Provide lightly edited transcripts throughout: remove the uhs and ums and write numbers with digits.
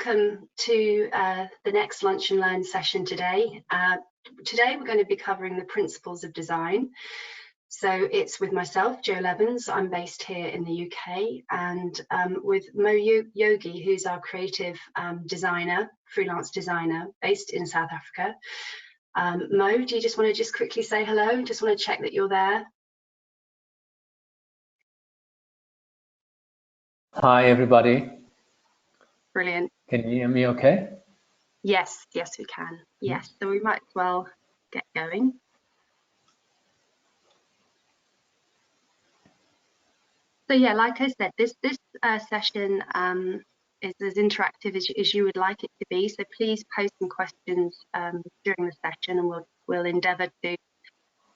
welcome to the next Lunch and Learn session today. Today we're going to be covering the principles of design. So it's with myself, Jo Levens. I'm based here in the UK, and with Mo Yogi, who's our creative designer, freelance designer based in South Africa. Mo, do you just want to quickly say hello? Just want to check that you're there. Hi, everybody. Brilliant. Can you hear me okay? Yes, yes, we can. Yes, so we might as well get going. So yeah, like I said, this session is as interactive as you would like it to be. So please post some questions during the session, and we'll endeavour to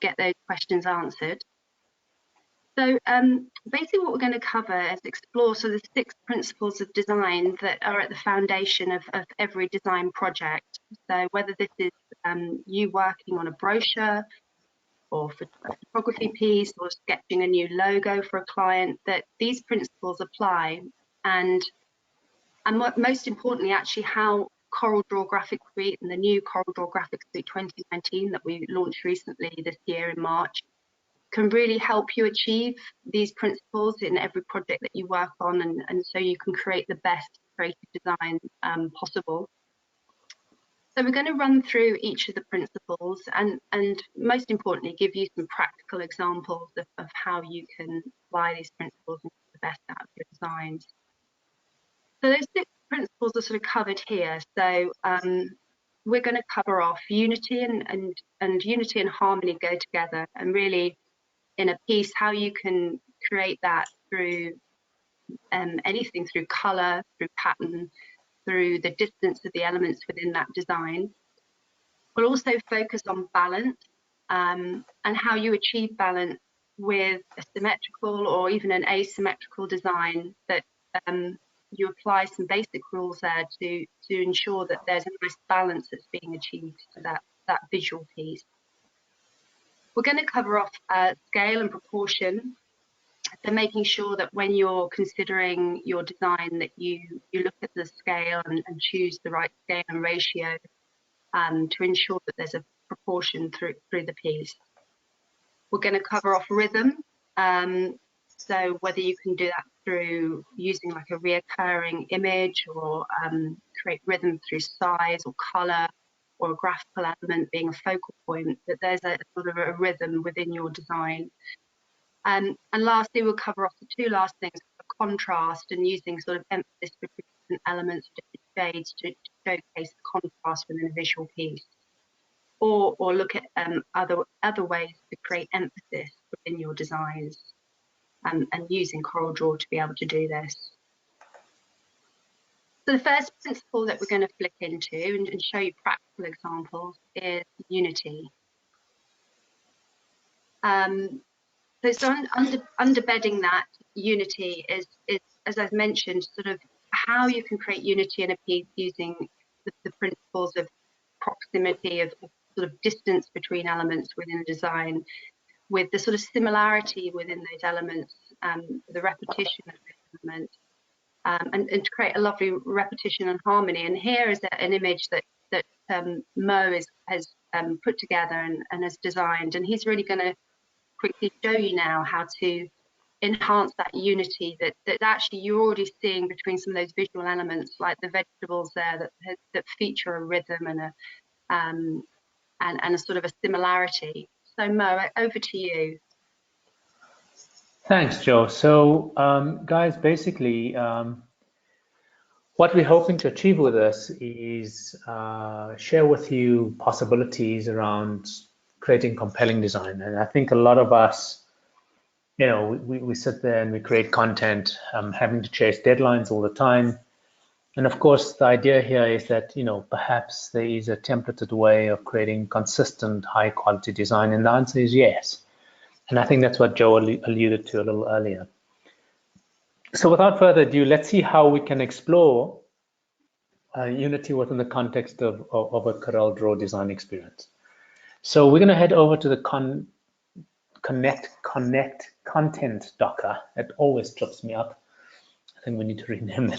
get those questions answered. So basically what we're going to cover is explore the 6 principles of design that are at the foundation of every design project. So whether this is you working on a brochure or for a photography piece or sketching a new logo for a client, that these principles apply, and most importantly actually how CorelDRAW Graphics Suite and the new CorelDRAW Graphics Suite 2019 that we launched recently this year in March can really help you achieve these principles in every project that you work on, and so you can create the best creative design possible. So we're going to run through each of the principles and most importantly give you some practical examples of how you can apply these principles and get the best out of your designs. So those 6 principles are sort of covered here. So we're going to cover off unity and unity and harmony go together, and really in a piece how you can create that through anything, through color, through pattern, through the distance of the elements within that design. We'll also focus on balance and how you achieve balance with a symmetrical or even an asymmetrical design, that you apply some basic rules there to ensure that there's a nice balance that's being achieved to that visual piece. We're going to cover off scale and proportion, so making sure that when you're considering your design that you look at the scale and choose the right scale and ratio to ensure that there's a proportion through the piece. We're going to cover off rhythm, so whether you can do that through using like a reoccurring image, or create rhythm through size or color, or a graphical element being a focal point, that there's a sort of a rhythm within your design. And lastly, we'll cover off the 2 last things, contrast and using sort of emphasis for different elements, different shades to showcase the contrast within a visual piece, or look at other ways to create emphasis within your designs, and using CorelDRAW to be able to do this. So the first principle that we're going to flick into and show you practical examples is unity. So underbedding that unity is, as I've mentioned, sort of how you can create unity in a piece using the principles of proximity, of sort of distance between elements within a design, with the sort of similarity within those elements, the repetition of those elements. And to create a lovely repetition and harmony. And here is an image that Mo has put together and has designed, and he's really going to quickly show you now how to enhance that unity that actually you're already seeing between some of those visual elements, like the vegetables there that feature a rhythm and a sort of a similarity. So Mo, over to you. Thanks, Jo. So guys, basically what we're hoping to achieve with this is share with you possibilities around creating compelling design. And I think a lot of us, we sit there and we create content, having to chase deadlines all the time. And of course, the idea here is that, perhaps there is a templated way of creating consistent, high quality design. And the answer is yes. And I think that's what Jo alluded to a little earlier. So without further ado, let's see how we can explore unity within the context of a CorelDRAW design experience. So we're going to head over to the connect content Docker. It always trips me up. I think we need to rename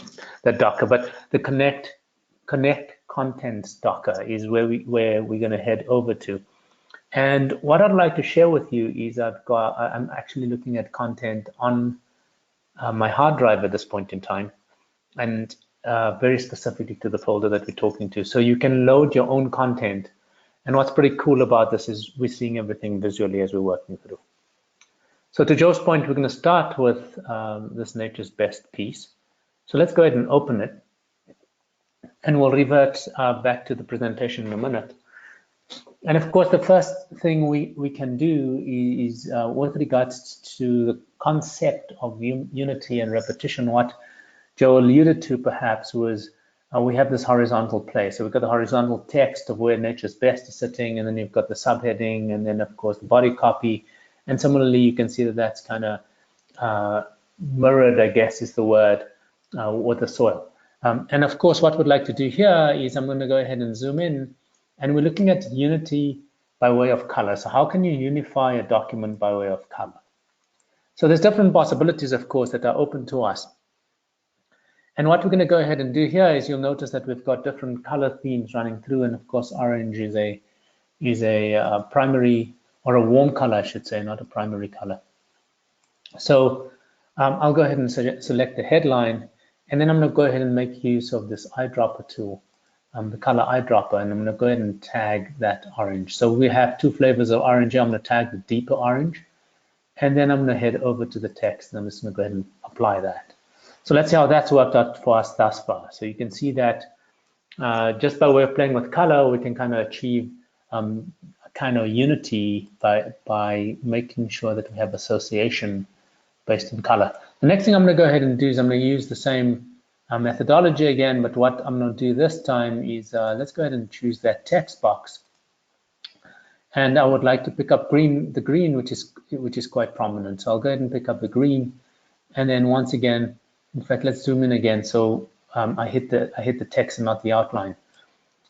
that Docker, but the connect connect contents Docker is where we're going to head over to. And what I'd like to share with you is I'm actually looking at content on my hard drive at this point in time, and very specifically to the folder that we're talking to. So you can load your own content. And what's pretty cool about this is we're seeing everything visually as we're working through. So to Joe's point, we're going to start with this Nature's Best piece. So let's go ahead and open it. And we'll revert back to the presentation in a minute. And of course, the first thing we can do is with regards to the concept of unity and repetition, what Joe alluded to perhaps was we have this horizontal play. So we've got the horizontal text of where Nature's Best is sitting, and then you've got the subheading, and then of course the body copy. And similarly, you can see that that's kind of mirrored, I guess is the word, with the soil. And of course, what we'd like to do here is I'm going to go ahead and zoom in, and we're looking at unity by way of color. So how can you unify a document by way of color? So there's different possibilities, of course, that are open to us. And what we're going to go ahead and do here is you'll notice that we've got different color themes running through, and of course, orange is a primary, or a warm color, I should say, not a primary color. So I'll go ahead and select the headline, and then I'm going to go ahead and make use of this eyedropper tool, the color eyedropper, and I'm going to go ahead and tag that orange. So we have two flavors of orange. I'm going to tag the deeper orange, and then I'm going to head over to the text, and I'm just going to go ahead and apply that. So let's see how that's worked out for us thus far. So you can see that just by way of playing with color, we can kind of achieve a kind of unity by making sure that we have association based in color. The next thing I'm going to go ahead and do is I'm going to use the same methodology again, but what I'm going to do this time is let's go ahead and choose that text box. And I would like to pick up the green, which is quite prominent. So I'll go ahead and pick up the green, and then once again, in fact, let's zoom in again. So I hit the text and not the outline.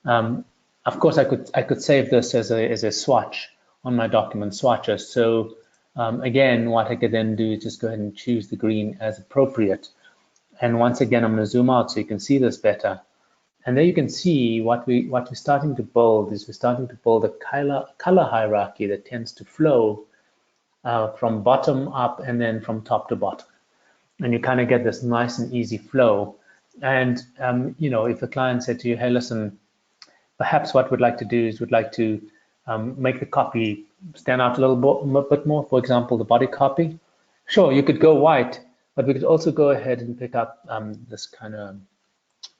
Of course, I could save this as a swatch on my document swatcher. So again, what I could then do is just go ahead and choose the green as appropriate. And once again, I'm going to zoom out so you can see this better. And there you can see what we're starting to build is we're starting to build a color hierarchy that tends to flow from bottom up and then from top to bottom. And you kind of get this nice and easy flow. And you know, if the client said to you, hey, listen, perhaps what we'd like to do is we'd like to make the copy stand out a little bit more, for example, the body copy. Sure, you could go white, but we could also go ahead and pick up this kind of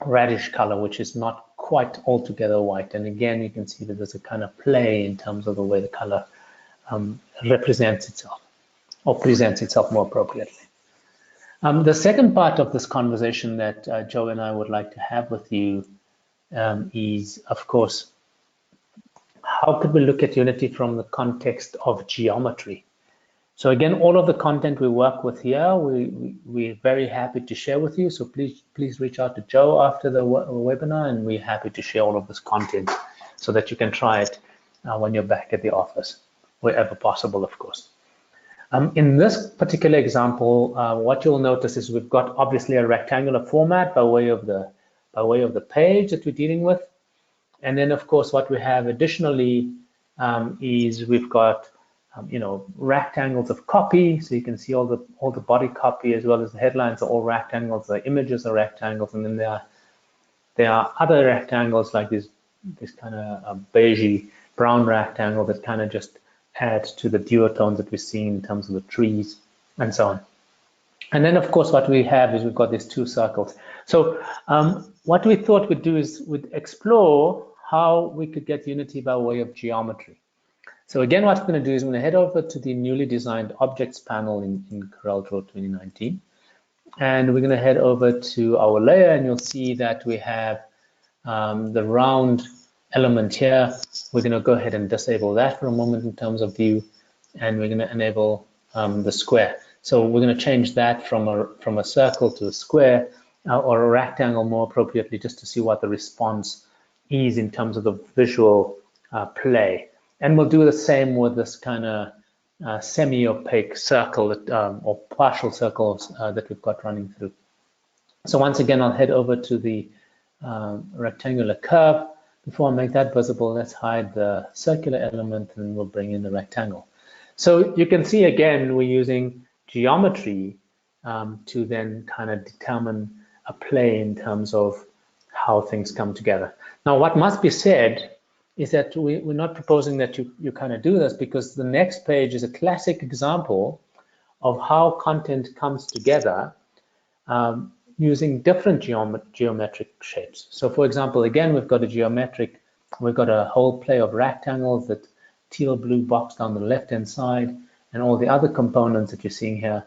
reddish color, which is not quite altogether white. And again, you can see that there's a kind of play in terms of the way the color represents itself, or presents itself more appropriately. The second part of this conversation that Joe and I would like to have with you is, of course, how could we look at Unity from the context of geometry? So again, all of the content we work with here, we're very happy to share with you. So please reach out to Joe after the webinar, and we're happy to share all of this content so that you can try it when you're back at the office, wherever possible, of course. In this particular example, what you'll notice is we've got obviously a rectangular format by way of the page that we're dealing with. And then, of course, what we have additionally is we've got you know, rectangles of copy. So you can see all the body copy as well as the headlines are all rectangles. The images are rectangles, and then there are other rectangles like this kind of beigey brown rectangle that kind of just add to the duotones that we're seeing in terms of the trees and so on. And then, of course, what we have is we've got these two circles. So what we thought we'd do is we'd explore how we could get Unity by way of geometry. So again, what I'm going to do is I'm going to head over to the newly designed objects panel in CorelDRAW 2019. And we're going to head over to our layer, and you'll see that we have the round element here. We're going to go ahead and disable that for a moment in terms of view, and we're going to enable the square. So we're going to change that from a circle to a square, or a rectangle more appropriately, just to see what the response is in terms of the visual play. And we'll do the same with this kind of semi-opaque circle that, or partial circles that we've got running through. So once again, I'll head over to the rectangular curve. Before I make that visible, let's hide the circular element and we'll bring in the rectangle. So you can see again, we're using geometry to then kind of determine a play in terms of how things come together. Now, what must be said is that we're not proposing that you kind of do this, because the next page is a classic example of how content comes together using different geometric shapes. So for example, again, we've got a whole play of rectangles, that teal blue box down the left-hand side, and all the other components that you're seeing here,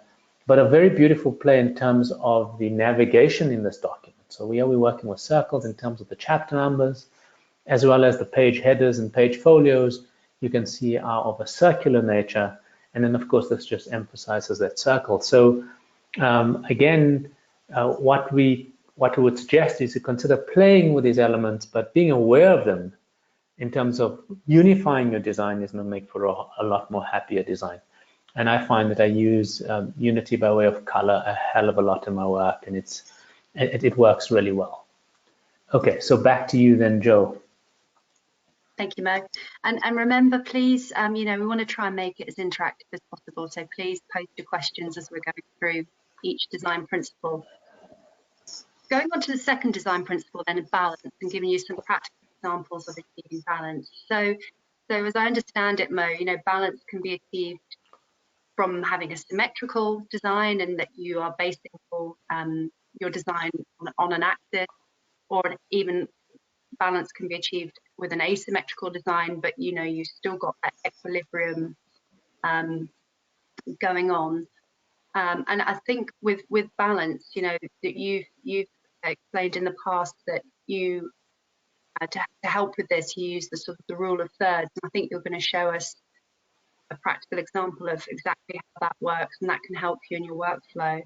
but a very beautiful play in terms of the navigation in this document. So we're working with circles in terms of the chapter numbers, as well as the page headers and page folios. You can see are of a circular nature, and then of course this just emphasizes that circle. So again, what we would suggest is to consider playing with these elements, but being aware of them in terms of unifying your design is going to make for a lot more happier design. And I find that I use Unity by way of color a hell of a lot in my work, and it works really well. Okay, so back to you then, Joe. Thank you, Mo. And remember, please, we want to try and make it as interactive as possible. So please post your questions as we're going through each design principle. Going on to the second design principle then, of balance, and giving you some practical examples of achieving balance. So as I understand it, Mo, balance can be achieved from having a symmetrical design, and that you are basing your design on an axis, or even balance can be achieved with an asymmetrical design, but you still got that equilibrium going on. And I think with balance, that you've explained in the past that you to help with this, you use the rule of thirds. And I think you're going to show us a practical example of exactly how that works, and that can help you in your workflow.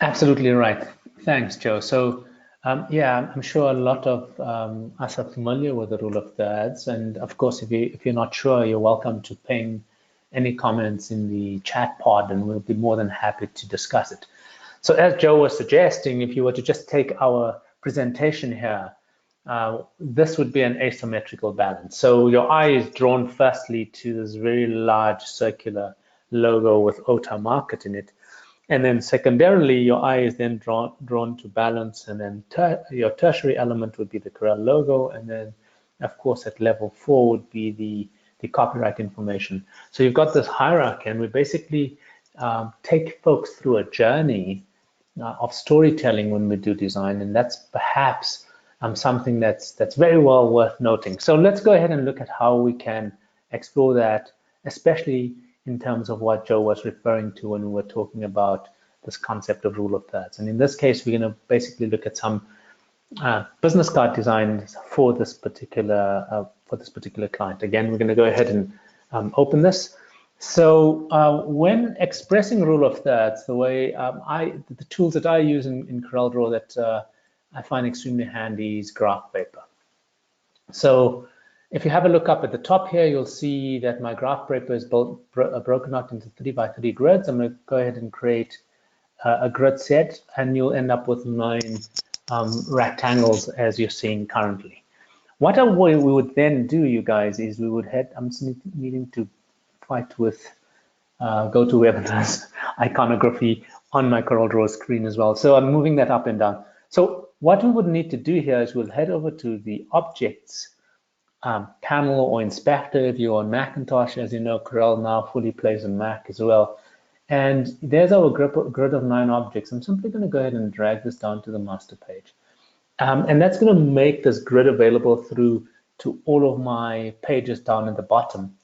Absolutely right. Thanks, Joe. So yeah, I'm sure a lot of us are familiar with the rule of thirds, and of course, if you're not sure, you're welcome to ping any comments in the chat pod, and we'll be more than happy to discuss it. So as Joe was suggesting, if you were to just take our presentation here, this would be an asymmetrical balance. So your eye is drawn firstly to this very large circular logo with OTA market in it. And then secondarily, your eye is then drawn to balance, and then your tertiary element would be the Corel logo, and then of course at level 4 would be the copyright information. So you've got this hierarchy, and we basically take folks through a journey of storytelling when we do design, and that's perhaps something that's very well worth noting. So let's go ahead and look at how we can explore that, especially in terms of what Joe was referring to when we were talking about this concept of rule of thirds. And in this case, we're going to basically look at some business card designs for this particular client. Again, we're going to go ahead and open this. So when expressing rule of thirds, the way the tools that I use in CorelDRAW that I find extremely handy is graph paper. So if you have a look up at the top here, you'll see that my graph paper is broken out into 3x3 grids. I'm going to go ahead and create a grid set, and you'll end up with 9 rectangles as you're seeing currently. What we would then do, you guys, is we would head, I'm just needing to fight with GoToWebinar's iconography on my CorelDRAW screen as well. So I'm moving that up and down. So what we would need to do here is we'll head over to the objects panel or inspector if you're on Macintosh. As you know, Corel now fully plays on Mac as well. And there's our grid of 9 objects. I'm simply going to go ahead and drag this down to the master page. And that's going to make this grid available through to all of my pages down at the bottom.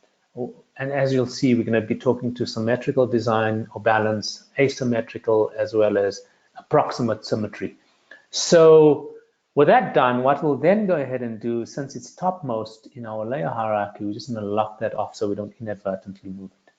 And as you'll see, we're going to be talking to symmetrical design or balance, asymmetrical, as well as approximate symmetry. So with that done, what we'll then go ahead and do, since it's topmost in our layer hierarchy, we're just going to lock that off so we don't inadvertently move it.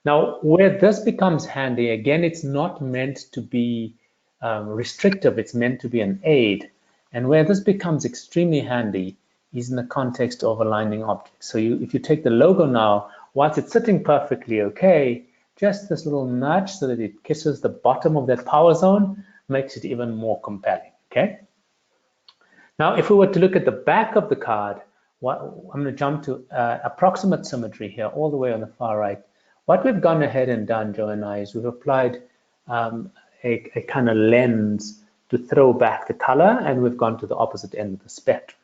Now, where this becomes handy, again, it's not meant to be restrictive, it's meant to be an aid. And where this becomes extremely handy is in the context of aligning objects. So if you take the logo now, once it's sitting perfectly okay, just this little nudge so that it kisses the bottom of that power zone makes it even more compelling. okay? Now, if we were to look at the back of the card, I'm going to jump to approximate symmetry here, all the way on the far right. What we've gone ahead and done, Joe and I, is we've applied a kind of lens to throw back the color, and we've gone to the opposite end of the spectrum.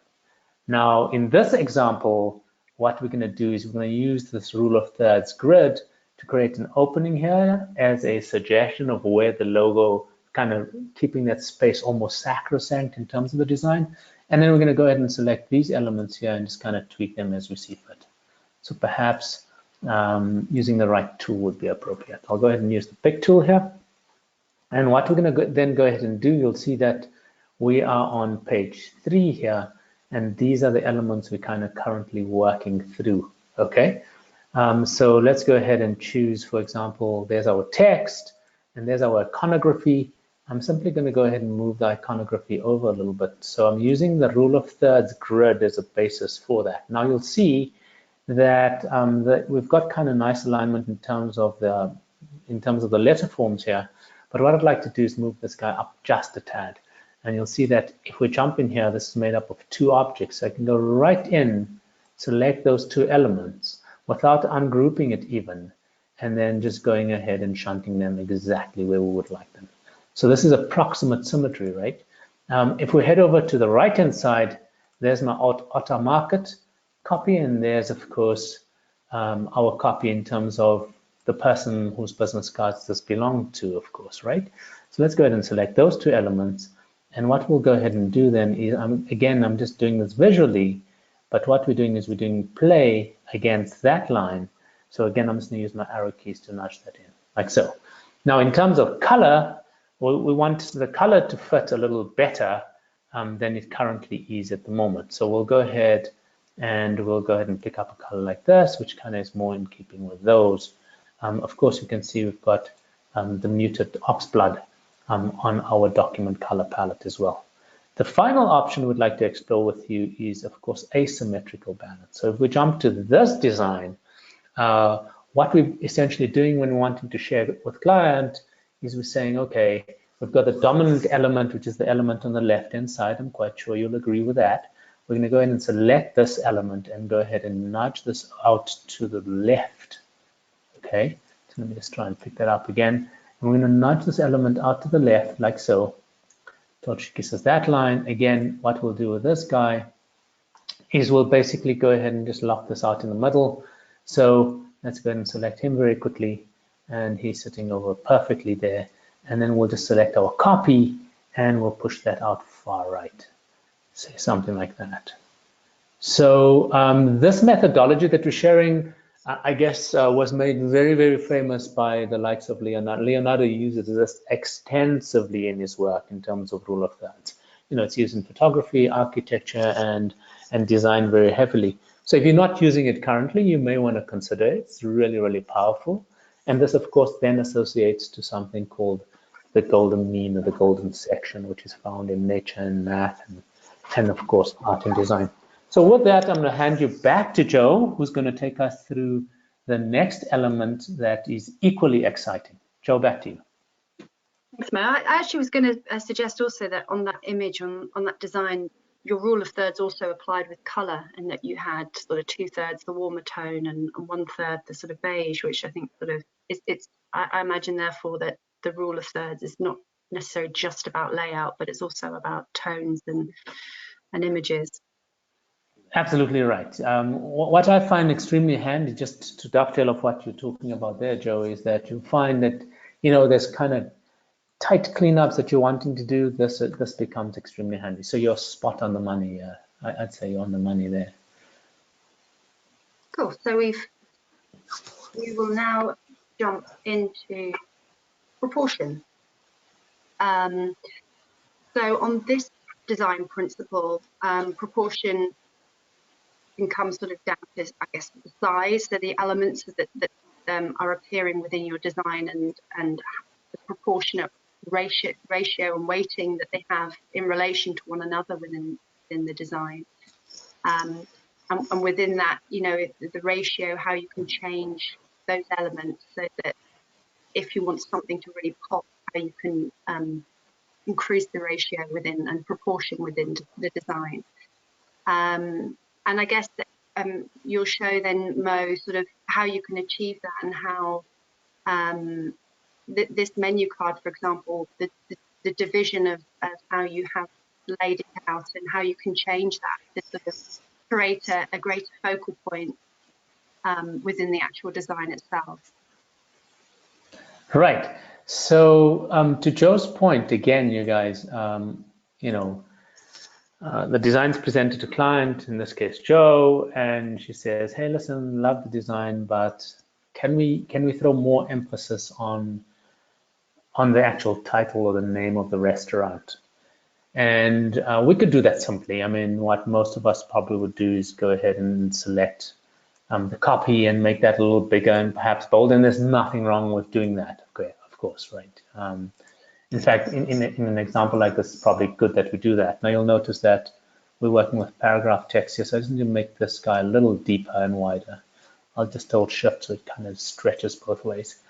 Now, in this example, what we're going to do is we're going to use this rule of thirds grid to create an opening here as a suggestion of where the logo, kind of keeping that space almost sacrosanct in terms of the design. And then we're going to go ahead and select these elements here and just kind of tweak them as we see fit. So perhaps using the right tool would be appropriate. I'll go ahead and use the pick tool here. And what we're going to then go ahead and do, you'll see that we are on page 3 here, and these are the elements we're kind of currently working through, okay? So let's go ahead and choose, for example, there's our text, and there's our iconography. I'm simply going to go ahead and move the iconography over a little bit. So I'm using the rule of thirds grid as a basis for that. Now you'll see that, we've got kind of nice alignment in terms of the letter forms here. But what I'd like to do is move this guy up just a tad. And you'll see that if we jump in here, this is made up of 2 objects. So I can go right in, select those 2 elements without ungrouping it even, and then just going ahead and shunting them exactly where we would like them. So this is approximate symmetry, right? If we head over to the right-hand side, there's my auto market copy, and there's, of course, our copy in terms of the person whose business cards this belong to, of course, right? So let's go ahead and select those 2 elements. And what we'll go ahead and do then is, again, I'm just doing this visually, but what we're doing is we're doing play against that line. So again, I'm just going to use my arrow keys to nudge that in, like so. Now, in terms of color, we want the color to fit a little better than it currently is at the moment. So we'll go ahead and pick up a color like this, which kind of is more in keeping with those. Of course, you can see we've got the muted oxblood on our document color palette as well. The final option we'd like to explore with you is, of course, asymmetrical balance. So if we jump to this design, what we're essentially doing when wanting to share it with client is we're saying, okay, we've got the dominant element, which is the element on the left-hand side. I'm quite sure you'll agree with that. We're going to go ahead and select this element and go ahead and nudge this out to the left. Okay, so let me just try and pick that up again. And we're going to nudge this element out to the left, like so. So it kisses that line. Again, what we'll do with this guy is we'll basically go ahead and just lock this out in the middle. So let's go ahead and select him very quickly. And he's sitting over perfectly there. And then we'll just select our copy and we'll push that out far right. Say something like that. So this methodology that we're sharing, I guess, was made very, very famous by the likes of Leonardo. Leonardo uses this extensively in his work in terms of rule of thirds. You know, it's used in photography, architecture, and design very heavily. So if you're not using it currently, you may want to consider it. It's really, really powerful. And this, of course, then associates to something called the golden mean or the golden section, which is found in nature and math and of course, art and design. So with that, I'm going to hand you back to Joe, who's going to take us through the next element that is equally exciting. Joe, back to you. Thanks, Mo. I actually was going to suggest also that on that image, on that design, your rule of thirds also applied with color, and that you had sort of 2/3 the warmer tone and 1/3 the sort of beige, which I think sort of I imagine therefore that the rule of thirds is not necessarily just about layout, but it's also about tones and images. Absolutely right. What I find extremely handy, just to dovetail off what you're talking about there, Joe, is that you find that, you know, there's kind of tight cleanups that you're wanting to do. This becomes extremely handy. So you're spot on the money. I'd say you're on the money there. Cool. So we will now jump into proportion. So on this design principle, proportion can come sort of down to, I guess, the size. So the elements that are appearing within your design and the proportionate ratio and weighting that they have in relation to one another within the design. And within that, you know, the ratio, how you can change those elements so that if you want something to really pop, how you can increase the ratio within and proportion within the design. And I guess that, you'll show then, Mo, sort of how you can achieve that, and how this menu card, for example, the division of how you have laid it out, and how you can change that to sort of create a greater focal point within the actual design itself. Right. So to Joe's point, again, you guys, you know, the design's presented to client, in this case Joe, and she says, "Hey, listen, love the design, but can we throw more emphasis on the actual title or the name of the restaurant?" And we could do that simply. I mean, what most of us probably would do is go ahead and select the copy and make that a little bigger and perhaps bold. And there's nothing wrong with doing that, okay, of course, right? In fact, in an example like this, it's probably good that we do that. Now you'll notice that we're working with paragraph text here, so I just need to make this guy a little deeper and wider. I'll just hold shift so it kind of stretches both ways.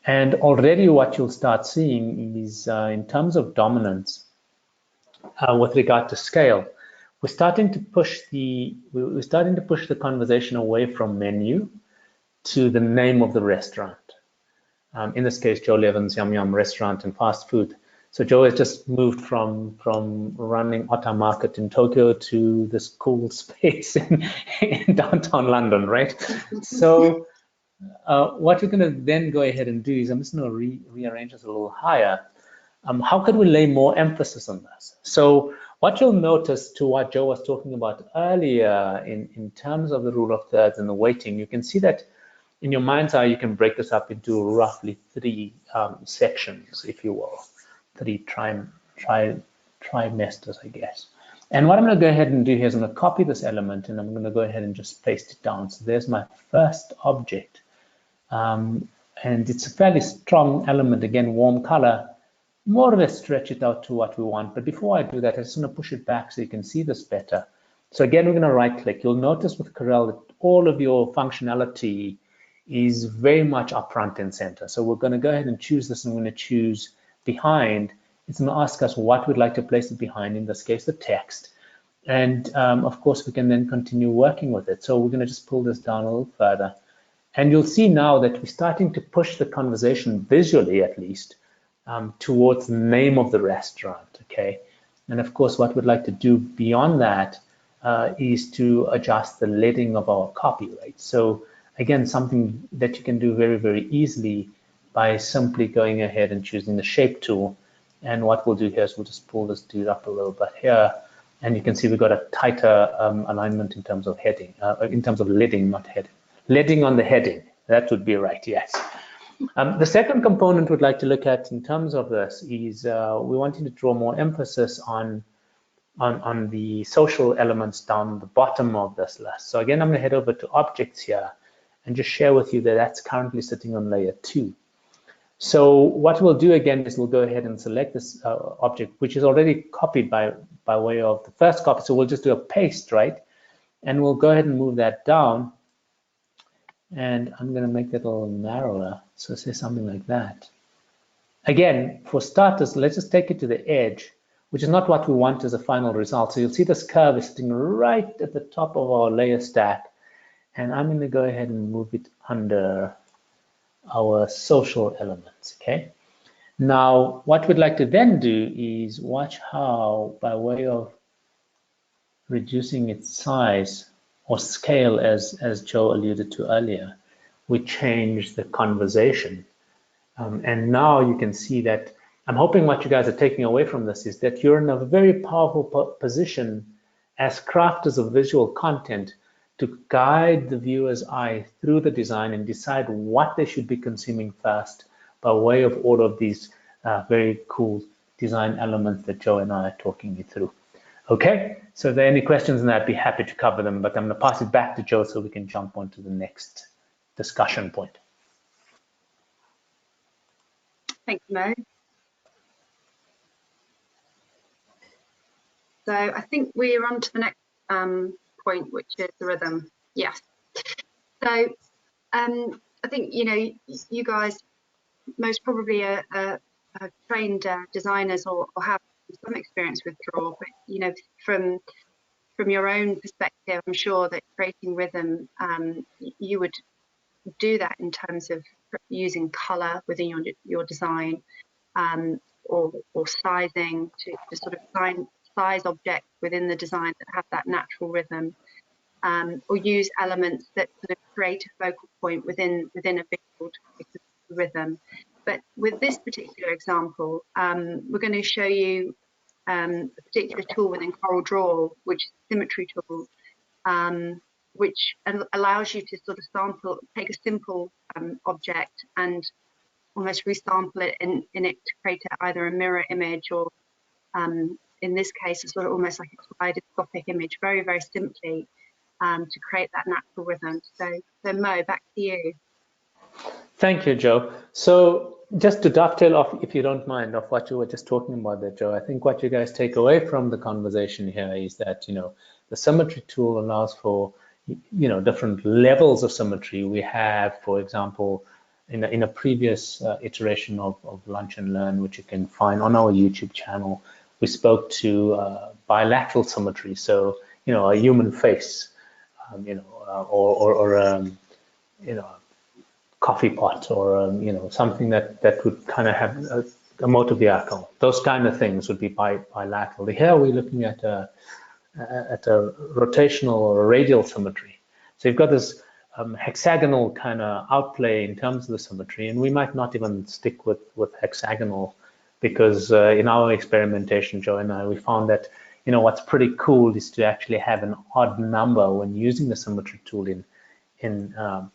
And already what you'll start seeing is in terms of dominance, with regard to scale, we're starting to push the conversation away from menu to the name of the restaurant. In this case, Joe Levin's Yum Yum Restaurant and Fast Food. So Joe has just moved from running Otta Market in Tokyo to this cool space in downtown London, right? So what we're going to then go ahead and do is, I'm just going to rearrange this a little higher. How could we lay more emphasis on this? So what you'll notice, to what Joe was talking about earlier in terms of the rule of thirds and the weighting, you can see that in your mind's eye, you can break this up into roughly 3 sections, if you will, 3 trimesters, I guess. And what I'm going to go ahead and do here is I'm going to copy this element, and I'm going to go ahead and just paste it down. So there's my first object. And it's a fairly strong element, again, warm color. More or less stretch it out to what we want. But before I do that, I just want to push it back so you can see this better. So again, we're going to right click. You'll notice with Corel that all of your functionality is very much up front and center. So we're going to go ahead and choose this. I'm going to choose behind. It's going to ask us what we'd like to place it behind, in this case, the text. And of course, we can then continue working with it. So we're going to just pull this down a little further. And you'll see now that we're starting to push the conversation, visually at least, towards the name of the restaurant, okay? And of course, what we'd like to do beyond that is to adjust the leading of our copy, right? So again, something that you can do very, very easily by simply going ahead and choosing the shape tool. And what we'll do here is we'll just pull this dude up a little bit here. And you can see we've got a tighter alignment in terms of heading, in terms of leading, not heading. Leading on the heading, that would be right, yes. The second component we'd like to look at in terms of this is we're wanting to draw more emphasis on the social elements down the bottom of this list. So again, I'm going to head over to objects here and just share with you that that's currently sitting on layer 2. So what we'll do again is we'll go ahead and select this object, which is already copied by way of the first copy. So we'll just do a paste, right? And we'll go ahead and move that down. And I'm going to make that a little narrower. So say something like that. Again, for starters, let's just take it to the edge, which is not what we want as a final result. So you'll see this curve is sitting right at the top of our layer stack. And I'm going to go ahead and move it under our social elements, okay? Now, what we'd like to then do is watch how, by way of reducing its size, or scale, as Joe alluded to earlier, we change the conversation. And now you can see that, I'm hoping what you guys are taking away from this is that you're in a very powerful position as crafters of visual content to guide the viewer's eye through the design and decide what they should be consuming first by way of all of these very cool design elements that Joe and I are talking you through. Okay, so if there are any questions on that, I'd be happy to cover them, but I'm going to pass it back to Joe so we can jump on to the next discussion point. Thank you, Mo. So I think we're on to the next point, which is the rhythm. Yes. So I think, you know, you guys most probably are trained designers or have some experience with draw, but you know, from your own perspective, I'm sure that creating rhythm, you would do that in terms of using color within your design, or sizing to sort of size objects within the design that have that natural rhythm, or use elements that sort of create a focal point within a visual rhythm. But with this particular example, we're going to show you a particular tool within CorelDRAW, which is a Symmetry tool, which allows you to sort of take a simple object and almost resample it in it to create either a mirror image or, in this case, a sort of almost like a kaleidoscopic image, very, very simply, to create that natural rhythm. So Mo, back to you. Thank you, Joe. So just to dovetail off, if you don't mind, of what you were just talking about there, Joe, I think what you guys take away from the conversation here is that, you know, the Symmetry tool allows for, you know, different levels of symmetry. We have, for example, in a previous iteration of Lunch and Learn, which you can find on our YouTube channel, we spoke to bilateral symmetry. So, you know, a human face, you know, or you know, coffee pot, or you know, something that would kind of have a motor vehicle. Those kind of things would be bilateral. Here we're looking at a rotational or a radial symmetry. So you've got this hexagonal kind of outplay in terms of the symmetry, and we might not even stick with hexagonal, because in our experimentation, Joe and I, we found that, you know, what's pretty cool is to actually have an odd number when using the Symmetry tool in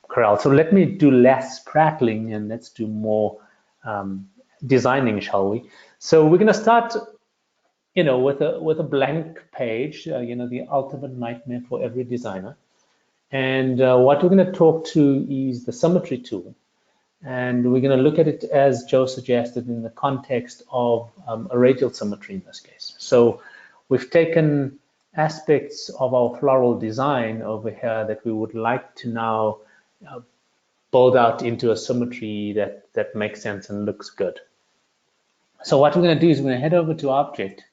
Corel. So let me do less prattling and let's do more designing, shall we? So we're going to start, you know, with a blank page, you know, the ultimate nightmare for every designer. And what we're going to talk to is the Symmetry tool. And we're going to look at it, as Joe suggested, in the context of a radial symmetry in this case. So we've taken aspects of our floral design over here that we would like to now build out into a symmetry that makes sense and looks good. So what we're going to do is we're going to head over to Object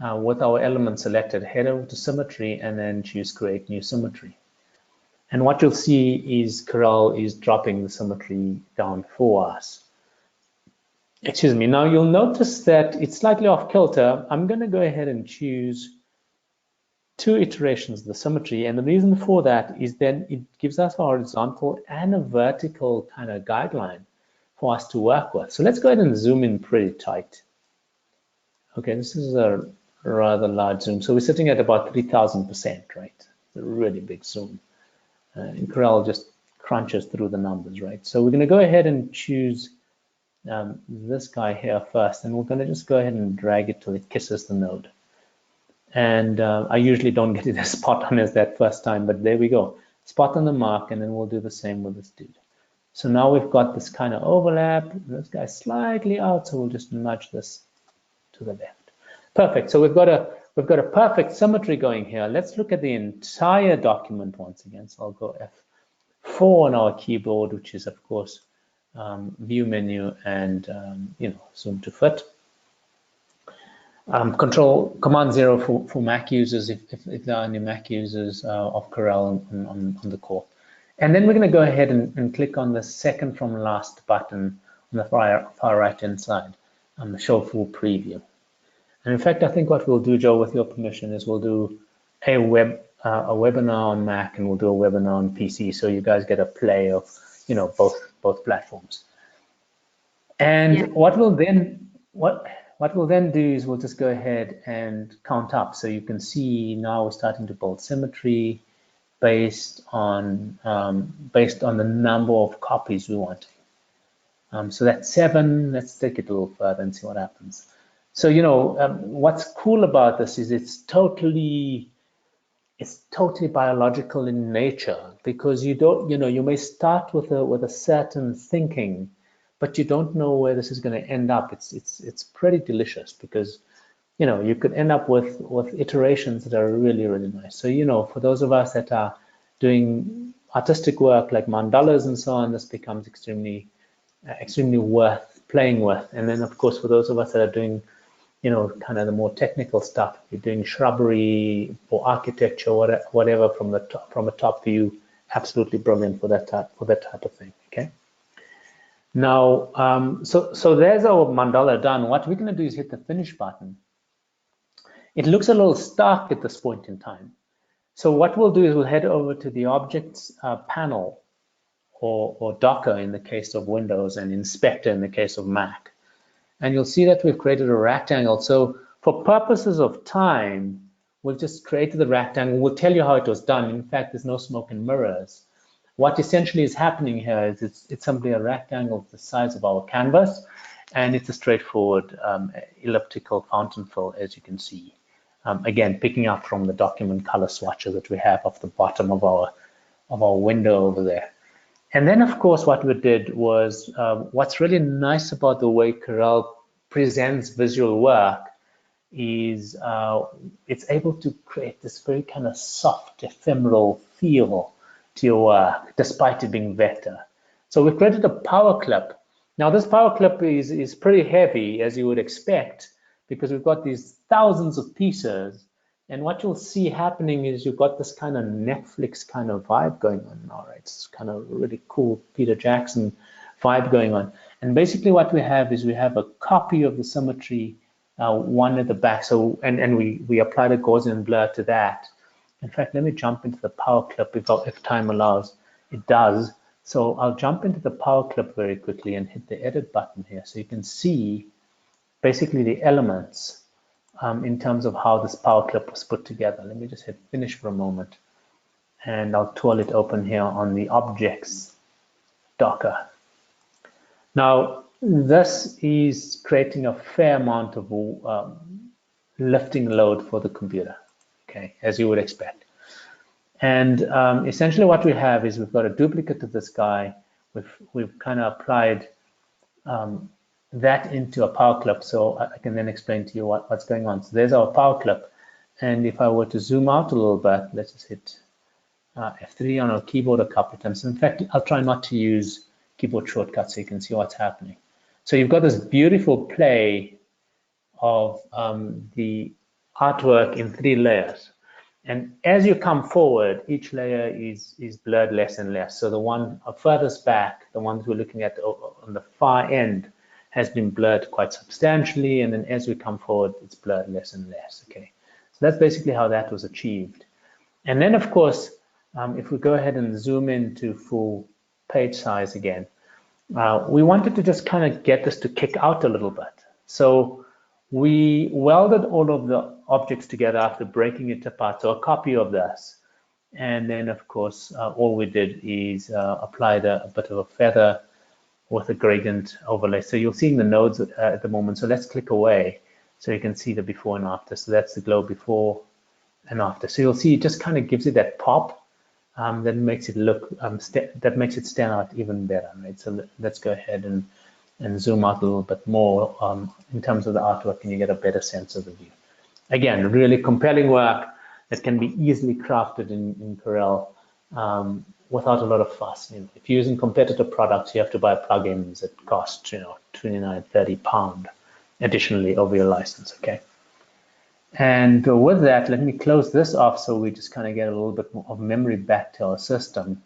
with our element selected, head over to Symmetry, and then choose Create New Symmetry. And what you'll see is Corel is dropping the symmetry down for us. Excuse me. Now you'll notice that it's slightly off kilter. I'm going to go ahead and choose 2 iterations of the symmetry, and the reason for that is then it gives us a horizontal and a vertical kind of guideline for us to work with. So let's go ahead and zoom in pretty tight. Okay, this is a rather large zoom. So we're sitting at about 3000%, right? It's a really big zoom. And Corel just crunches through the numbers, right? So we're going to go ahead and choose this guy here first, and we're going to just go ahead and drag it till it kisses the node. And I usually don't get it as spot on as that first time, but there we go. Spot on the mark, and then we'll do the same with this dude. So now we've got this kind of overlap. This guy's slightly out, so we'll just nudge this to the left. Perfect. So we've got a perfect symmetry going here. Let's look at the entire document once again. So I'll go F4 on our keyboard, which is of course View menu and you know, zoom to fit. Command 0 for Mac users, if there are any Mac users of Corel on the call. And then we're going to go ahead and click on the second from last button on the far right hand side, show full preview. And in fact, I think what we'll do, Joe, with your permission, is we'll do a webinar on Mac, and we'll do a webinar on PC, so you guys get a play of, you know, both platforms. And yeah. What we'll then do is we'll just go ahead and count up. So you can see now we're starting to build symmetry based on the number of copies we want. So that's 7. Let's take it a little further and see what happens. So, you know, what's cool about this is it's totally biological in nature, because you don't, you know, you may start with a certain thinking, but you don't know where this is going to end up. It's pretty delicious, because, you know, you could end up with iterations that are really, really nice. So, you know, for those of us that are doing artistic work like mandalas and so on, this becomes extremely worth playing with. And then, of course, for those of us that are doing, you know, kind of the more technical stuff, you're doing shrubbery or architecture, whatever from a top view, absolutely brilliant for that type of thing. Okay. Now, so there's our mandala done. What we're going to do is hit the finish button. It looks a little stark at this point in time. So what we'll do is we'll head over to the objects panel, or Docker in the case of Windows, and Inspector in the case of Mac. And you'll see that we've created a rectangle. So for purposes of time, we've just created the rectangle. We'll tell you how it was done. In fact, there's no smoke and mirrors. What essentially is happening here is it's simply a rectangle the size of our canvas, and it's a straightforward elliptical fountain fill, as you can see. Again, picking up from the document color swatcher that we have off the bottom of our window over there. And then, of course, what we did was, what's really nice about the way Corel presents visual work is it's able to create this very kind of soft, ephemeral feel to your work, despite it being vector. So we've created a power clip. Now, this power clip is pretty heavy, as you would expect, because we've got these thousands of pieces. And what you'll see happening is you've got this kind of Netflix kind of vibe going on now, right? It's kind of really cool Peter Jackson vibe going on. And basically what we have is we have a copy of the Symmetry one at the back. So, and we applied a Gaussian blur to that. In fact, let me jump into the power clip if time allows. It does. So I'll jump into the power clip very quickly and hit the edit button here. So you can see basically the elements in terms of how this power clip was put together. Let me just hit finish for a moment, and I'll tool it open here on the objects Docker. Now, this is creating a fair amount of lifting load for the computer, okay, as you would expect. And essentially what we have is we've got a duplicate of this guy. We've kind of applied that into a power clip, so I can then explain to you what's going on. So there's our power clip, and if I were to zoom out a little bit, let's just hit F3 on our keyboard a couple of times. In fact, I'll try not to use keyboard shortcuts so you can see what's happening. So you've got this beautiful play of the artwork in 3 layers. And as you come forward, each layer is blurred less and less. So the one furthest back, the ones we're looking at on the far end, has been blurred quite substantially, and then as we come forward, it's blurred less and less. Okay, so that's basically how that was achieved. And then, of course, if we go ahead and zoom into full page size again, we wanted to just kind of get this to kick out a little bit. So we welded all of the objects together after breaking it apart, so a copy of this. And then, of course, all we did is applied a bit of a feather with a gradient overlay. So you're seeing the nodes at the moment. So let's click away so you can see the before and after. So that's the glow before and after. So you'll see it just kind of gives it that pop that makes it look, that makes it stand out even better, right? So let's go ahead and zoom out a little bit more in terms of the artwork, and you get a better sense of the view. Again, really compelling work that can be easily crafted in Corel without a lot of fuss. You know, if you're using competitor products, you have to buy plugins that cost, you know, £29, £30 additionally over your license, okay? And with that, let me close this off so we just kind of get a little bit more of memory back to our system.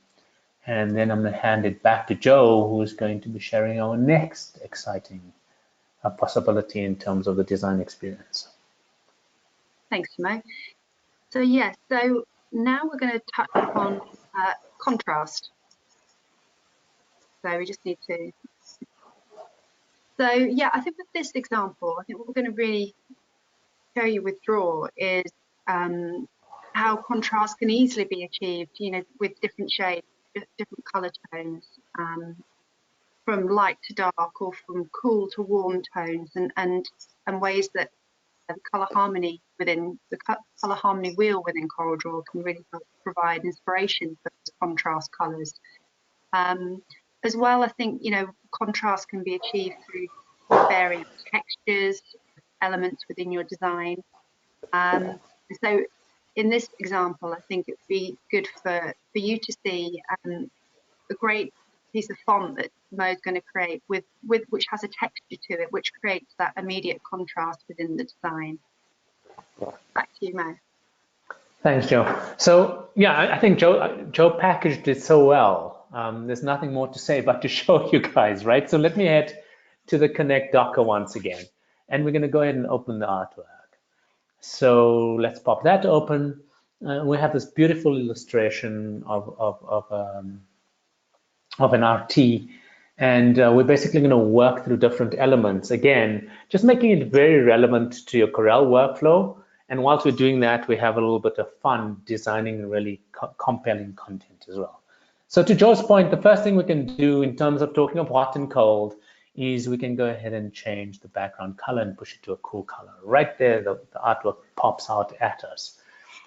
And then I'm going to hand it back to Joe, who is going to be sharing our next exciting possibility in terms of the design experience. Thanks, Mo. So yes, so now we're going to touch upon contrast. So we just need to. So yeah, I think with this example, I think what we're going to really show you with Draw is how contrast can easily be achieved, you know, with different shades, different color tones, from light to dark or from cool to warm tones, and ways that the color harmony within the color harmony wheel within CorelDRAW can really help provide inspiration for those contrast colors. As well, I think, you know, contrast can be achieved through varying textures, elements within your design. So in this example, I think it would be good for you to see a great piece of font that mode is going to create with which has a texture to it, which creates that immediate contrast within the design. Back to you, Mo. Thanks, Joe. So yeah, I think Joe packaged it so well. There's nothing more to say but to show you guys, right? So let me head to the Connect Docker once again, and we're going to go ahead and open the artwork. So let's pop that open. We have this beautiful illustration of an RT, and we're basically going to work through different elements. Again, just making it very relevant to your Corel workflow. And whilst we're doing that, we have a little bit of fun designing really compelling content as well. So to Joe's point, the first thing we can do in terms of talking of hot and cold is we can go ahead and change the background color and push it to a cool color. Right there, the artwork pops out at us.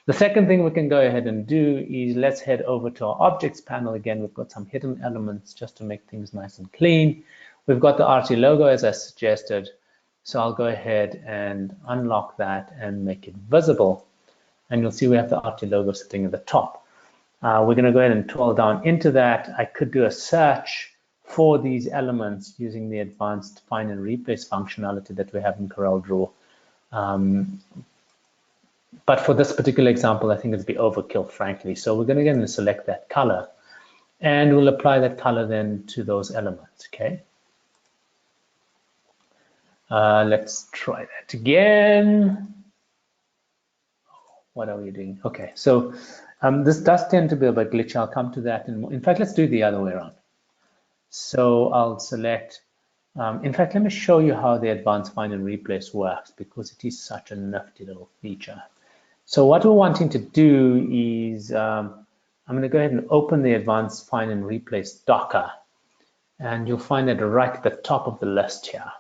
The second thing we can go ahead and do is let's head over to our objects panel. Again, we've got some hidden elements just to make things nice and clean. We've got the RT logo as I suggested. So I'll go ahead and unlock that and make it visible. And you'll see we have the RT logo sitting at the top. We're going to go ahead and twirl down into that. I could do a search for these elements using the advanced find and replace functionality that we have in CorelDRAW. But for this particular example, I think it'd be overkill, frankly. So we're going to go ahead and select that color. And we'll apply that color then to those elements, okay? Let's try that again. What are we doing? Okay, so this does tend to be a bit glitchy. I'll come to that. In fact, let's do it the other way around. So I'll select, in fact, let me show you how the advanced find and replace works because it is such a nifty little feature. So what we're wanting to do is, I'm going to go ahead and open the advanced find and replace Docker. And you'll find it right at the top of the list here.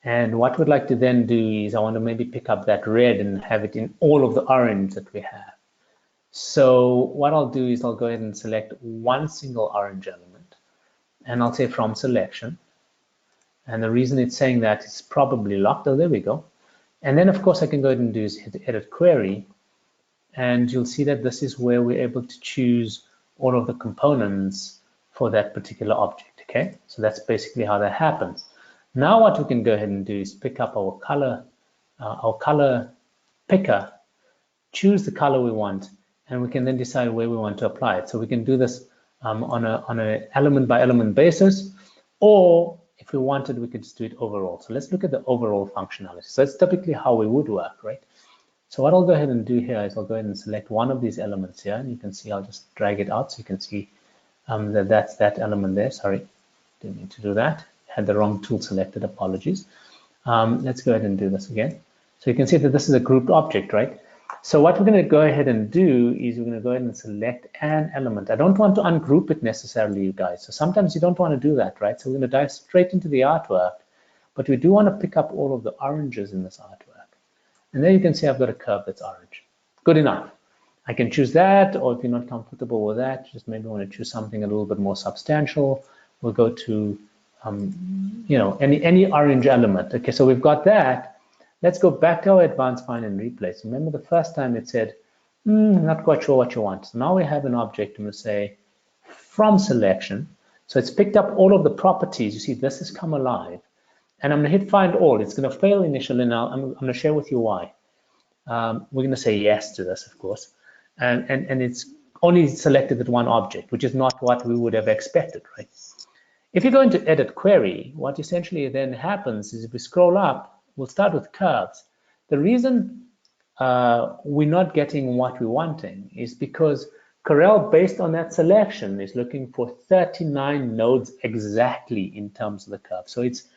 And what we'd like to then do is I want to maybe pick up that red and have it in all of the orange that we have. So what I'll do is I'll go ahead and select one single orange element. And I'll say from selection. And the reason it's saying that is probably locked. Oh, there we go. And then, of course, I can go ahead and do is hit edit query. And you'll see that this is where we're able to choose all of the components for that particular object. Okay, so that's basically how that happens. Now what we can go ahead and do is pick up our color picker, choose the color we want, and we can then decide where we want to apply it. So we can do this on an element by element basis, or if we wanted, we could just do it overall. So let's look at the overall functionality. So that's typically how we would work, right? So what I'll go ahead and do here is I'll go ahead and select one of these elements here, and you can see I'll just drag it out so you can see that that's that element there. Sorry, didn't mean to do that. Had the wrong tool selected, apologies. Let's go ahead and do this again. So you can see that this is a grouped object, right? So what we're going to go ahead and do is we're going to go ahead and select an element. I don't want to ungroup it necessarily, you guys. So sometimes you don't want to do that, right? So we're going to dive straight into the artwork, but we do want to pick up all of the oranges in this artwork. And there you can see I've got a curve that's orange. Good enough. I can choose that, or if you're not comfortable with that, just maybe want to choose something a little bit more substantial. We'll go to you know, any orange element. Okay, so we've got that. Let's go back to our advanced find and replace. Remember the first time it said, not quite sure what you want. So now we have an object and we say from selection. So it's picked up all of the properties. You see, this has come alive. And I'm going to hit find all. It's going to fail initially. Now I'm going to share with you why. We're going to say yes to this, of course. And it's only selected that one object, which is not what we would have expected, right? If you go into edit query, what essentially then happens is if we scroll up, we'll start with curves. The reason we're not getting what we're wanting is because Corel, based on that selection, is looking for 39 nodes exactly in terms of the curve. So it's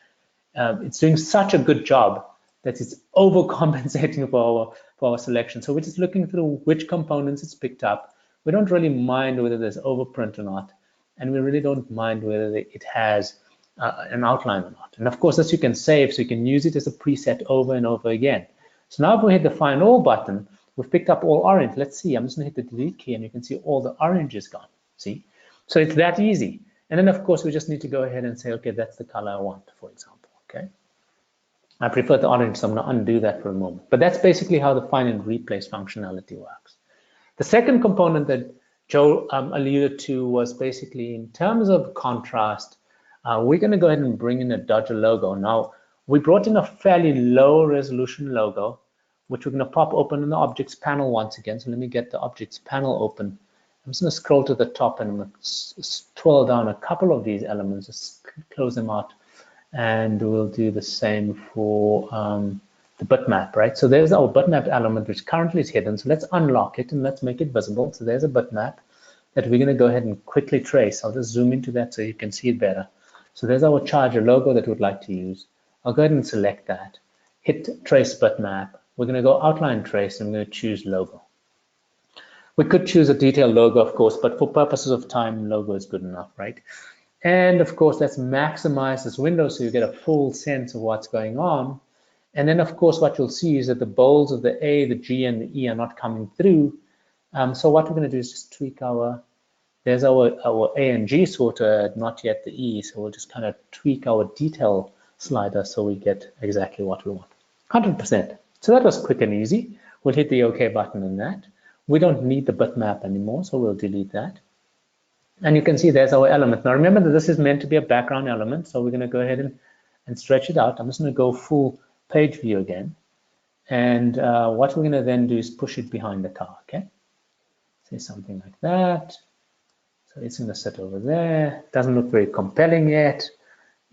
doing such a good job that it's overcompensating for our selection. So we're just looking through which components it's picked up. We don't really mind whether there's overprint or not. And we really don't mind whether it has an outline or not. And of course, this you can save, so you can use it as a preset over and over again. So now if we hit the Find All button, we've picked up all orange. Let's see, I'm just gonna hit the delete key and you can see all the orange is gone, see? So it's that easy. And then of course, we just need to go ahead and say, okay, that's the color I want, for example, okay? I prefer the orange, so I'm gonna undo that for a moment. But that's basically how the find and replace functionality works. The second component that Joe alluded to was basically in terms of contrast, we're going to go ahead and bring in a Dodger logo. Now, we brought in a fairly low resolution logo, which we're going to pop open in the objects panel once again. So let me get the objects panel open. I'm just going to scroll to the top and I'm going to twirl down a couple of these elements, just close them out. And we'll do the same for the bitmap, right? So there's our bitmap element, which currently is hidden. So let's unlock it and let's make it visible. So there's a bitmap that we're going to go ahead and quickly trace. I'll just zoom into that so you can see it better. So there's our charger logo that we'd like to use. I'll go ahead and select that. Hit trace bitmap. We're going to go outline trace and I'm going to choose logo. We could choose a detailed logo, of course, but for purposes of time, logo is good enough, right? And of course, let's maximize this window so you get a full sense of what's going on. And then, of course, what you'll see is that the bolds of the A, the G, and the E are not coming through. So what we're going to do is just tweak there's our A and G sorted, not yet the E. So we'll just kind of tweak our detail slider so we get exactly what we want. 100%. So that was quick and easy. We'll hit the OK button on that. We don't need the bitmap anymore, so we'll delete that. And you can see there's our element. Now remember that this is meant to be a background element, so we're going to go ahead and stretch it out. I'm just going to go full page view again. And what we're going to then do is push it behind the car, okay? Say something like that. So it's going to sit over there. Doesn't look very compelling yet.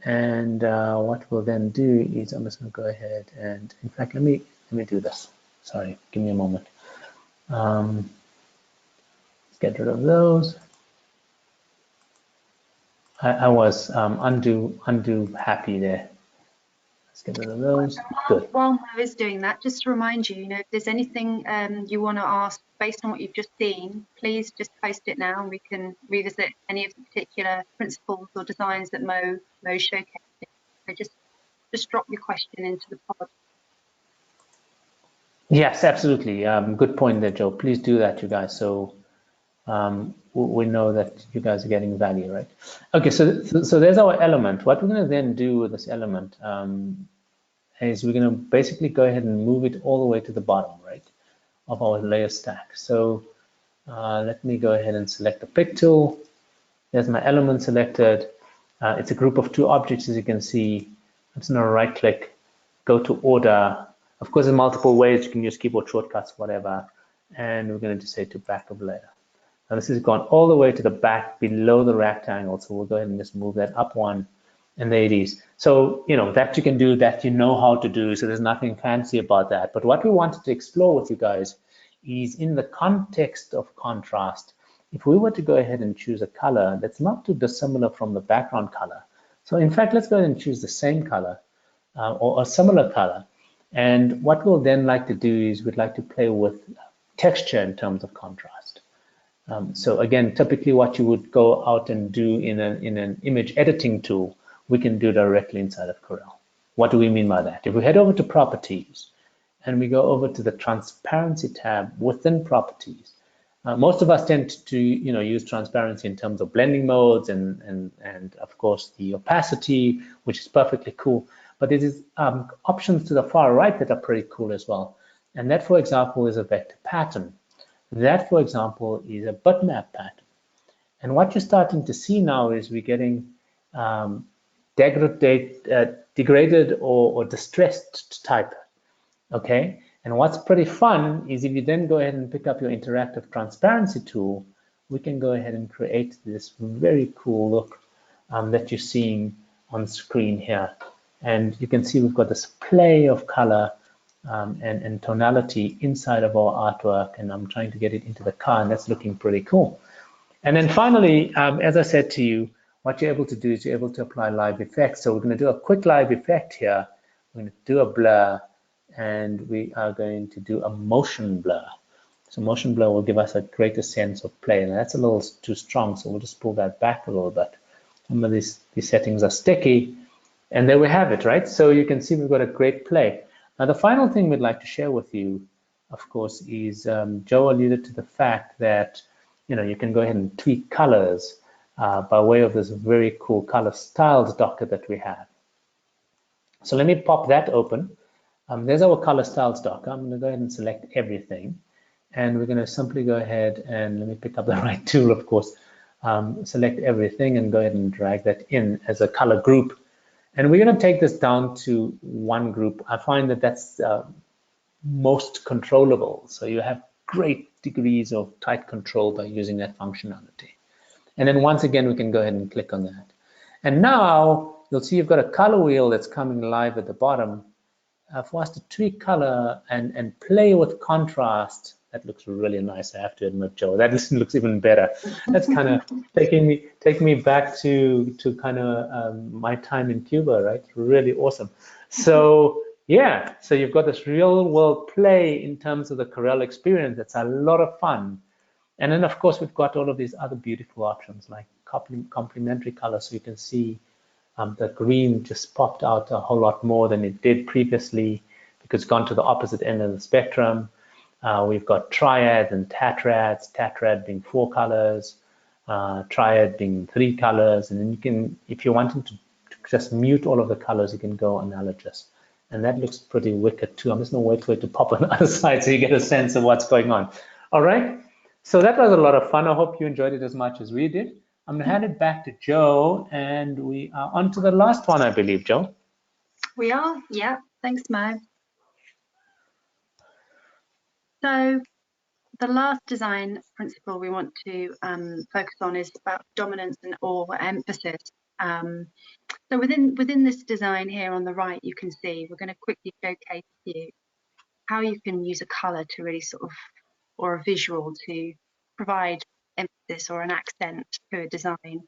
And what we'll then do is I'm just going to go ahead and, in fact, let me do this. Sorry, give me a moment. Let's get rid of those. I was undo happy there. Let's get rid of those. Good. While Mo is doing that, just to remind you, if there's anything you want to ask based on what you've just seen, please just post it now and we can revisit any of the particular principles or designs that Mo showcased. So just drop your question into the pod. Yes, absolutely. Good point there, Joe. Please do that, you guys. So we know that you guys are getting value, right? Okay, so there's our element. What we're going to then do with this element is we're going to basically go ahead and move it all the way to the bottom, right, of our layer stack. So let me go ahead and select the pick tool. There's my element selected. It's a group of 2 objects, as you can see. I'm just going to right click, go to order. Of course, there's multiple ways. You can use keyboard shortcuts, whatever. And we're going to just say to back of layer. Now this has gone all the way to the back below the rectangle. So we'll go ahead and just move that up one. And there it is. So, that you can do, that you know how to do. So there's nothing fancy about that. But what we wanted to explore with you guys is in the context of contrast. If we were to go ahead and choose a color that's not too dissimilar from the background color. So in fact, let's go ahead and choose the same color or a similar color. And what we'll then like to do is we'd like to play with texture in terms of contrast. So again, typically what you would go out and do in an image editing tool, we can do directly inside of Corel. What do we mean by that? If we head over to properties and we go over to the transparency tab within properties, most of us tend to use transparency in terms of blending modes and of course the opacity, which is perfectly cool. But there is options to the far right that are pretty cool as well. And that, for example, is a vector pattern. That, for example, is a bitmap pattern. And what you're starting to see now is we're getting degraded or distressed type, okay? And what's pretty fun is if you then go ahead and pick up your interactive transparency tool, we can go ahead and create this very cool look that you're seeing on screen here. And you can see we've got this play of color and tonality inside of our artwork, and I'm trying to get it into the car, and that's looking pretty cool. And then finally, as I said to you, what you're able to do is you're able to apply live effects. So we're going to do a quick live effect here. We're going to do a blur, and we are going to do a motion blur. So motion blur will give us a greater sense of play, and that's a little too strong, so we'll just pull that back a little bit. Some of these settings are sticky, and there we have it, right? So you can see we've got a great play. Now, the final thing we'd like to share with you, of course, is Joe alluded to the fact that you can go ahead and tweak colors by way of this very cool color styles docker that we have. So let me pop that open. There's our color styles docker. I'm going to go ahead and select everything, and we're going to simply go ahead and let me pick up the right tool, of course. select everything and go ahead and drag that in as a color group. And we're going to take this down to one group. I find that that's most controllable. So you have great degrees of tight control by using that functionality. And then once again, we can go ahead and click on that. And now you'll see you've got a color wheel that's coming live at the bottom. For us to tweak color and play with contrast, that looks really nice, I have to admit, Joe. That looks even better. That's kind of taking me back to kind of my time in Cuba, right? Really awesome. So yeah, so you've got this real world play in terms of the Corel experience. It's a lot of fun. And then of course we've got all of these other beautiful options like complementary colors, so you can see the green just popped out a whole lot more than it did previously because it's gone to the opposite end of the spectrum. We've got triads and tetrads, tetrad being 4 colors, triad being 3 colors, and then you can, if you're wanting to just mute all of the colors, you can go analogous. And that looks pretty wicked too. I'm just gonna wait for it to pop on the other side so you get a sense of what's going on. All right, so that was a lot of fun. I hope you enjoyed it as much as we did. I'm going to hand it back to Joe, and we are on to the last one, I believe, Joe. We are, yeah. Thanks, Mo. So the last design principle we want to focus on is about dominance and or emphasis. So within this design here on the right, you can see we're going to quickly showcase to you how you can use a color to really sort of, or a visual to provide emphasis or an accent to a design.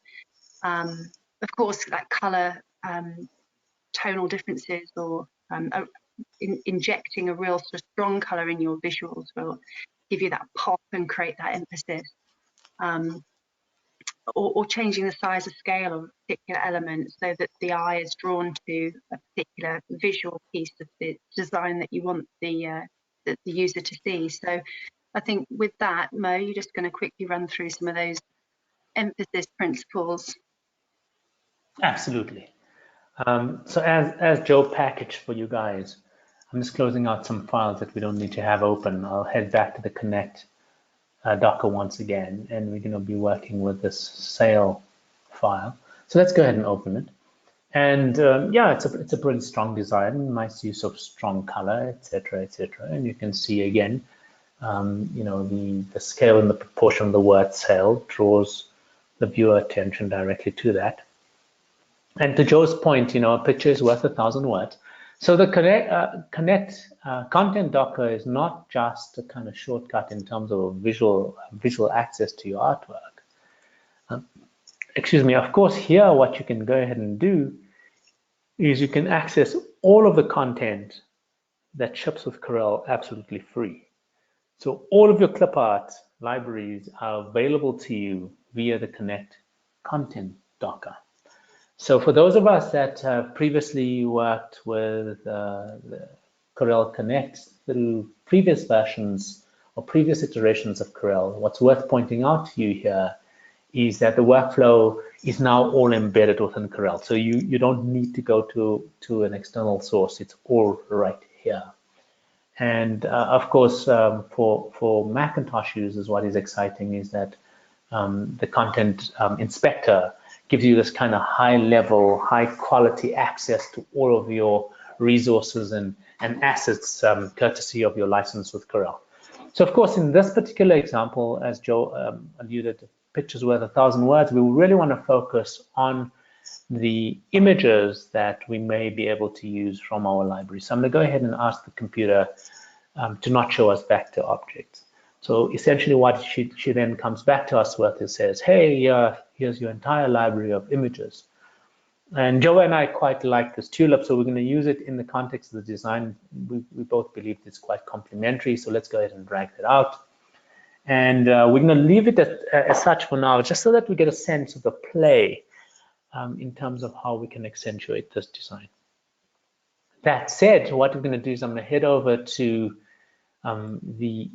Of course, that color, tonal differences, or injecting a real sort of strong color in your visuals will give you that pop and create that emphasis. Or changing the size or scale of a particular element so that the eye is drawn to a particular visual piece of the design that you want the user to see. So I think with that, Mo, you're just going to quickly run through some of those emphasis principles. Absolutely. So as Joe packaged for you guys, I'm just closing out some files that we don't need to have open. I'll head back to the Connect Docker once again, and we're going to be working with this sail file. So let's go ahead and open it. And yeah, it's a pretty strong design, nice use of strong color, etc., etc. And you can see again, you know, the scale and the proportion of the word sail draws the viewer attention directly to that. And to Joe's point, you know, a picture is worth 1,000 words. So the Connect Content Docker is not just a kind of shortcut in terms of visual access to your artwork. Excuse me, of course, here what you can go ahead and do is you can access all of the content that ships with Corel absolutely free. So all of your clip art libraries are available to you via the Connect Content Docker. So for those of us that have previously worked with the Corel Connect through previous versions or previous iterations of Corel, what's worth pointing out to you here is that the workflow is now all embedded within Corel. So you don't need to go to an external source. It's all right here. And of course, for Macintosh users, what is exciting is that the content inspector gives you this kind of high level, high quality access to all of your resources and assets courtesy of your license with Corel. So of course, in this particular example, as Joe alluded, pictures worth 1,000 words, we really want to focus on the images that we may be able to use from our library. So I'm going to go ahead and ask the computer to not show us vector objects. So essentially what she then comes back to us with is says, hey, here's your entire library of images. And Joe and I quite like this tulip, so we're going to use it in the context of the design. We both believe it's quite complementary, so let's go ahead and drag that out. And we're going to leave it as such for now, just so that we get a sense of the play in terms of how we can accentuate this design. That said, what we're going to do is I'm going to head over to the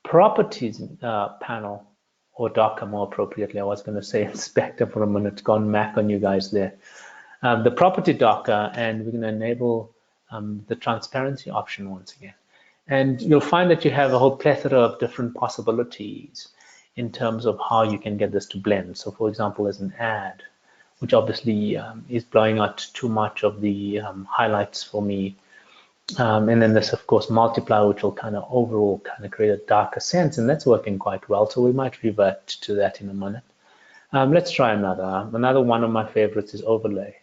properties panel, or Docker more appropriately. I was going to say inspector for a minute, gone Mac on you guys there. The property Docker, and we're going to enable the transparency option once again. And you'll find that you have a whole plethora of different possibilities in terms of how you can get this to blend. So for example, there's an ad, which obviously is blowing out too much of the highlights for me. And then this, of course, multiply, which will kind of overall kind of create a darker sense, and that's working quite well. So we might revert to that in a minute. Let's try another. Another one of my favorites is overlay.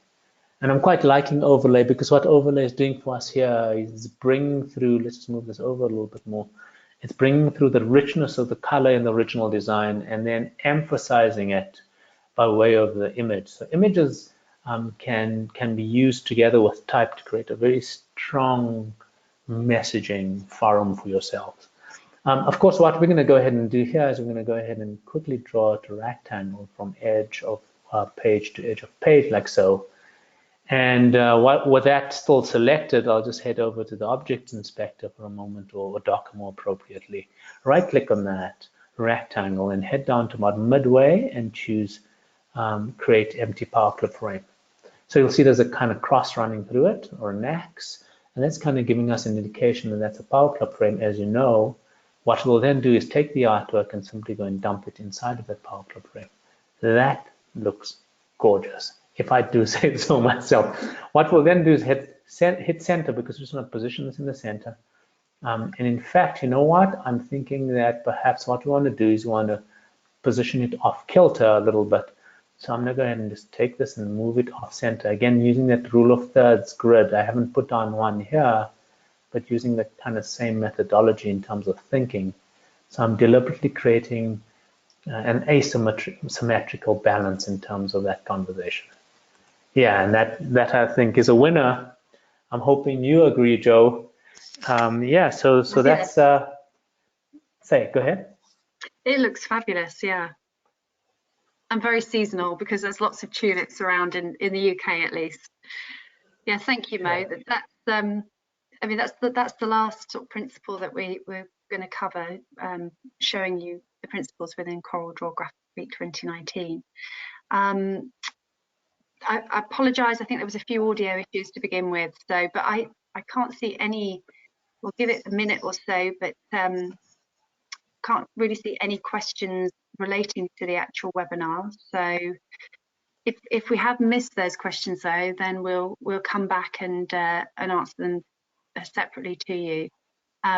And I'm quite liking overlay because what overlay is doing for us here is bringing through, let's just move this over a little bit more. It's bringing through the richness of the color in the original design and then emphasizing it by way of the image. So images can be used together with type to create a very strong messaging forum for yourselves. Of course, what we're going to go ahead and do here is we're going to go ahead and quickly draw a rectangle from edge of page to edge of page, like so. And with that still selected, I'll just head over to the Object Inspector for a moment, or Docker more appropriately. Right-click on that rectangle and head down to about midway and choose Create Empty Power Clip Frame. So you'll see there's a kind of cross running through it, or an X, and that's kind of giving us an indication that that's a power clip frame. As you know, what we'll then do is take the artwork and simply go and dump it inside of that power clip frame. That looks gorgeous, if I do say so myself. What we'll then do is hit center, because we just want to position this in the center. And in fact, you know what? I'm thinking that perhaps what we want to do is we want to position it off kilter a little bit. So I'm going to go ahead and just take this and move it off center. Again, using that rule of thirds grid. I haven't put on one here, but using the kind of same methodology in terms of thinking. So I'm deliberately creating an asymmetrical balance in terms of that conversation. Yeah, and that I think is a winner. I'm hoping you agree, Joe. Yeah, so that's, go ahead. It looks fabulous, yeah. And very seasonal, because there's lots of tulips around in the UK at least. Yeah, thank you, Mo. Yeah. I mean, that's the last sort of principle that we're going to cover, showing you the principles within CorelDRAW Graphics Suite 2019. I apologise. I think there was a few audio issues to begin with, so but I can't see any. We'll give it a minute or so, but can't really see any questions relating to the actual webinar. So if we have missed those questions, though, then we'll come back and answer them separately to you.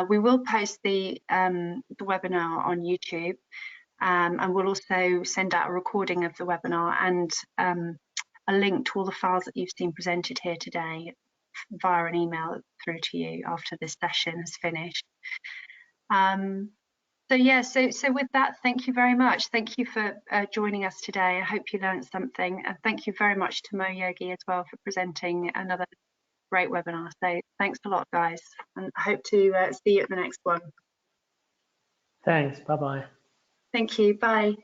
We will post the webinar on YouTube, and we'll also send out a recording of the webinar and a link to all the files that you've seen presented here today via an email through to you after this session has finished. So yeah, so with that, thank you very much. Thank you for joining us today. I hope you learned something, and thank you very much to Mo Yogi as well for presenting another great webinar. So thanks a lot, guys, and I hope to see you at the next one. Thanks. Bye-bye. Thank you. Bye.